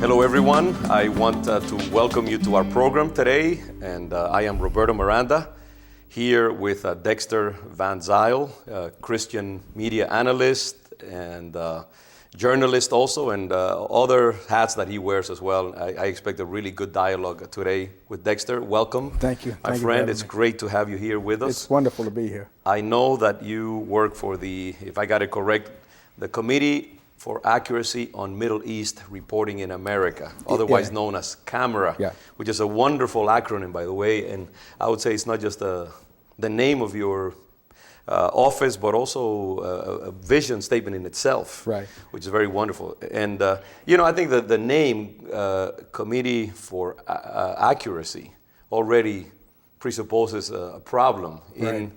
Hello everyone, I want to welcome you to our program today, and I am Roberto Miranda, here with Dexter Van Zile, Christian Media Analyst and journalist also, and other hats that he wears as well. I expect a really good dialogue today with Dexter. Welcome. Thank you. My friend, it's great to have you here with us. It's wonderful to be here. I know that you work for the, if I got it correct, the Committee for Accuracy on Middle East Reporting in America, otherwise known as CAMERA, which is a wonderful acronym, by the way. And I would say it's not just the name of your office, but also a vision statement in itself, which is very wonderful. And I think that the name Committee for Accuracy already presupposes a problem in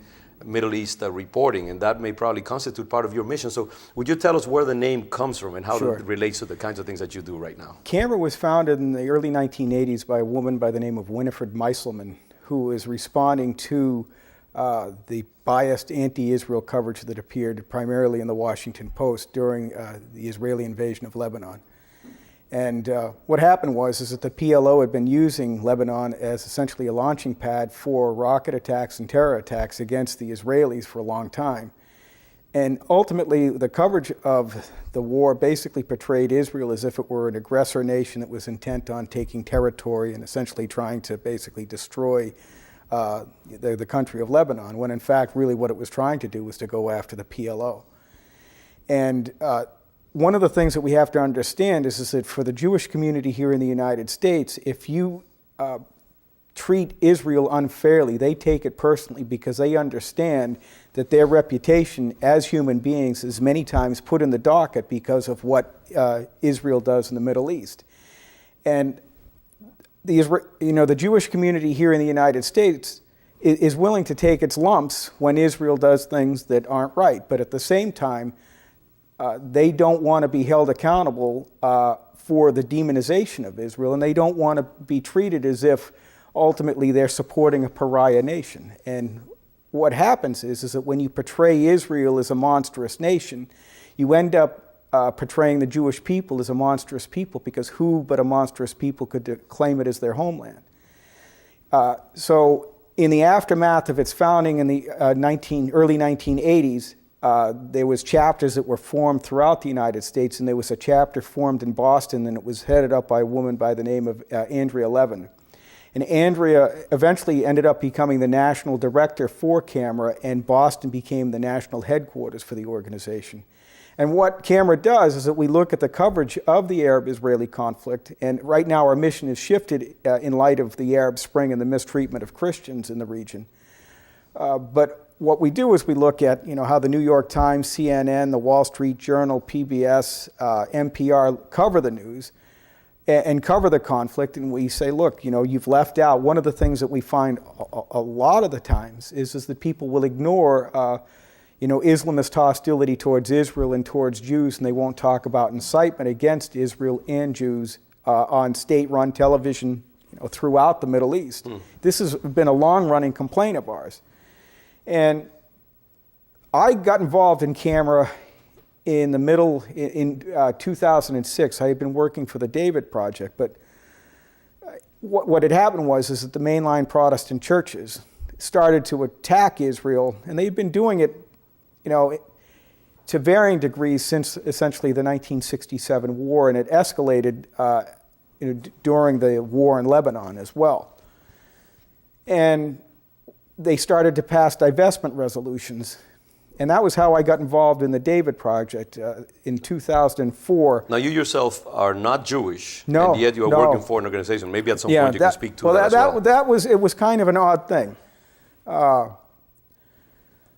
Middle East reporting, and that may probably constitute part of your mission. So would you tell us where the name comes from and how it relates to the kinds of things that you do right now? CAMERA was founded in the early 1980s by a woman by the name of Winifred Meiselman, who was responding to the biased anti-Israel coverage that appeared primarily in the Washington Post during the Israeli invasion of Lebanon. And what happened was that the PLO had been using Lebanon as essentially a launching pad for rocket attacks and terror attacks against the Israelis for a long time. And ultimately, the coverage of the war basically portrayed Israel as if it were an aggressor nation that was intent on taking territory and essentially trying to basically destroy the country of Lebanon, when in fact really what it was trying to do was to go after the PLO. And one of the things that we have to understand is that for the Jewish community here in the United States, if you treat Israel unfairly, they take it personally because they understand that their reputation as human beings is many times put in the docket because of what Israel does in the Middle East. And the Jewish community here in the United States is willing to take its lumps when Israel does things that aren't right, but at the same time, they don't want to be held accountable for the demonization of Israel, and they don't want to be treated as if ultimately they're supporting a pariah nation. And what happens is that when you portray Israel as a monstrous nation, you end up portraying the Jewish people as a monstrous people, because who but a monstrous people could claim it as their homeland? So in the aftermath of its founding in the early 1980s, there was chapters that were formed throughout the United States, and there was a chapter formed in Boston, and it was headed up by a woman by the name of Andrea Levin. And Andrea eventually ended up becoming the national director for CAMERA, and Boston became the national headquarters for the organization. And what CAMERA does is that we look at the coverage of the Arab-Israeli conflict, and right now our mission is shifted in light of the Arab Spring and the mistreatment of Christians in the region. But what we do is we look at how the New York Times, CNN, the Wall Street Journal, PBS, NPR cover the news and cover the conflict, and we say, look, you've left out. One of the things that we find a lot of the times is that people will ignore Islamist hostility towards Israel and towards Jews, and they won't talk about incitement against Israel and Jews on state-run television throughout the Middle East. This has been a long-running complaint of ours. And I got involved in CAMERA in 2006. I had been working for the David Project, but what had happened was that the mainline Protestant churches started to attack Israel, and they'd been doing it, to varying degrees since essentially the 1967 war, and it escalated during the war in Lebanon as well. And they started to pass divestment resolutions. And that was how I got involved in the David Project in 2004. Now, you yourself are not Jewish, no, and yet you are working for an organization. Maybe at some point you can speak to that as well. It was kind of an odd thing.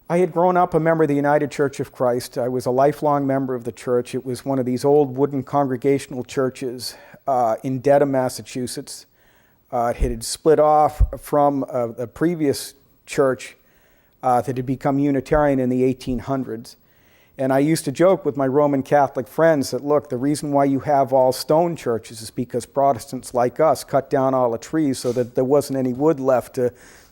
I had grown up a member of the United Church of Christ. I was a lifelong member of the church. It was one of these old wooden congregational churches in Dedham, Massachusetts. It had split off from a previous church that had become Unitarian in the 1800s. And I used to joke with my Roman Catholic friends that, look, the reason why you have all stone churches is because Protestants like us cut down all the trees so that there wasn't any wood left to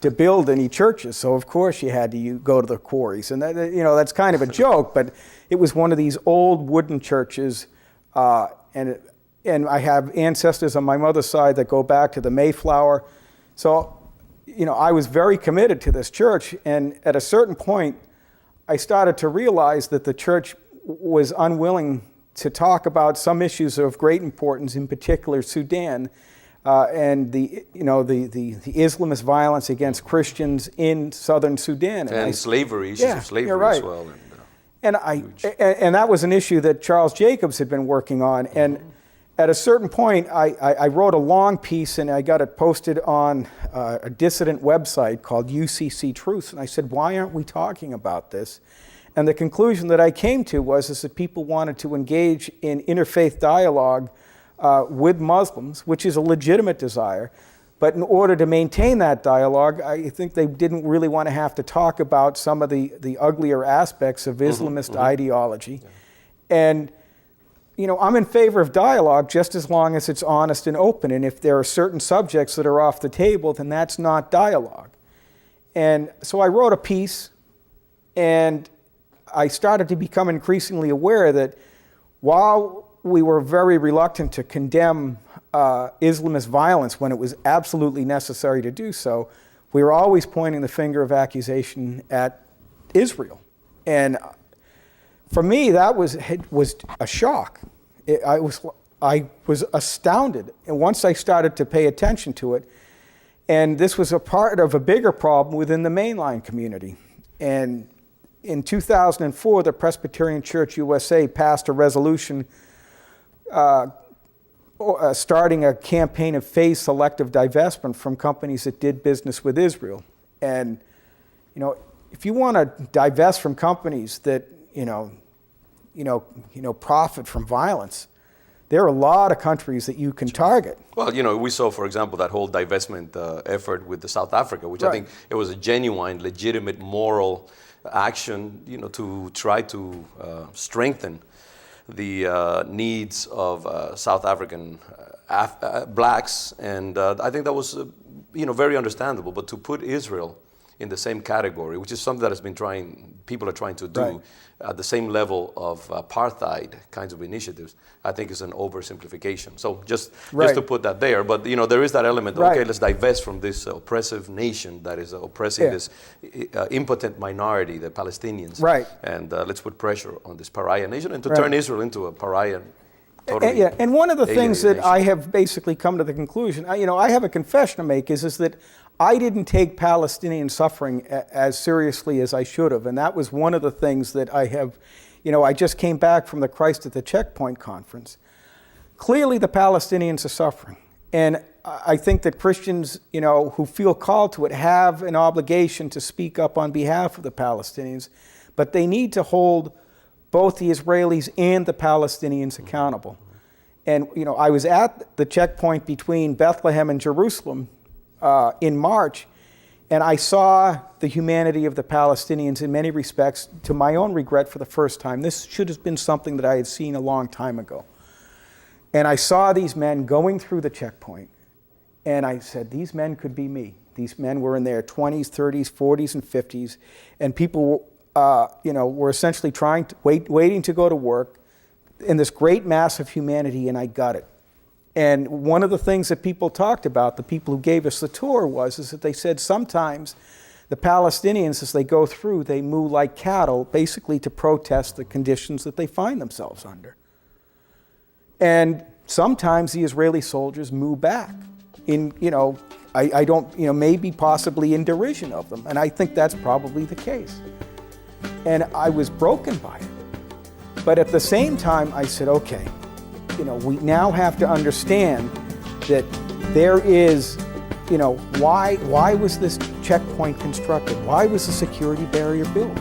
build any churches. So of course you had to go to the quarries. And that, that's kind of a joke, but it was one of these old wooden churches. And and I have ancestors on my mother's side that go back to the Mayflower. So, I was very committed to this church, and at a certain point, I started to realize that the church was unwilling to talk about some issues of great importance, in particular Sudan, and the Islamist violence against Christians in southern Sudan. And slavery, issues of slavery right. as well. And that was an issue that Charles Jacobs had been working on. And at a certain point, I wrote a long piece, and I got it posted on a dissident website called UCC Truths. And I said, why aren't we talking about this? And the conclusion that I came to was that people wanted to engage in interfaith dialogue with Muslims, which is a legitimate desire. But in order to maintain that dialogue, I think they didn't really want to have to talk about some of the uglier aspects of Islamist ideology. Yeah. And, I'm in favor of dialogue just as long as it's honest and open. And if there are certain subjects that are off the table, then that's not dialogue. And so I wrote a piece, and I started to become increasingly aware that while we were very reluctant to condemn Islamist violence when it was absolutely necessary to do so, we were always pointing the finger of accusation at Israel. And for me, that was a shock. I was astounded. And once I started to pay attention to it, and this was a part of a bigger problem within the mainline community. And in 2004, the Presbyterian Church USA passed a resolution starting a campaign of phased selective divestment from companies that did business with Israel. And, if you want to divest from companies that, profit from violence, there are a lot of countries that you can target. Well, we saw, for example, that whole divestment effort with South Africa, which I think it was a genuine, legitimate, moral action, to try to strengthen the needs of South African blacks, and I think that was, very understandable. But to put Israel in the same category, which is something that has been people are trying to do at the same level of apartheid kinds of initiatives, I think is an oversimplification. So just to put that there, but there is that element. Okay, let's divest from this oppressive nation that is oppressing this impotent minority, the Palestinians, and let's put pressure on this pariah nation and to turn Israel into a pariah. Totally. And one of the things that I have basically come to the conclusion, I have a confession to make, is that I didn't take Palestinian suffering as seriously as I should have. And that was one of the things that I have, I just came back from the Christ at the Checkpoint conference. Clearly the Palestinians are suffering. And I think that Christians, who feel called to it have an obligation to speak up on behalf of the Palestinians, but they need to hold both the Israelis and the Palestinians accountable. And, I was at the checkpoint between Bethlehem and Jerusalem in March, and I saw the humanity of the Palestinians in many respects, to my own regret, for the first time. This should have been something that I had seen a long time ago. And I saw these men going through the checkpoint, and I said, these men could be me. These men were in their 20s, 30s, 40s, and 50s, and people were essentially waiting to go to work in this great mass of humanity, and I got it. And one of the things that people talked about, the people who gave us the tour, is that they said sometimes the Palestinians, as they go through, they moo like cattle, basically to protest the conditions that they find themselves under. And sometimes the Israeli soldiers moo back in, maybe possibly in derision of them. And I think that's probably the case. And I was broken by it. But at the same time, I said, okay, we now have to understand that there is, why was this checkpoint constructed? Why was the security barrier built?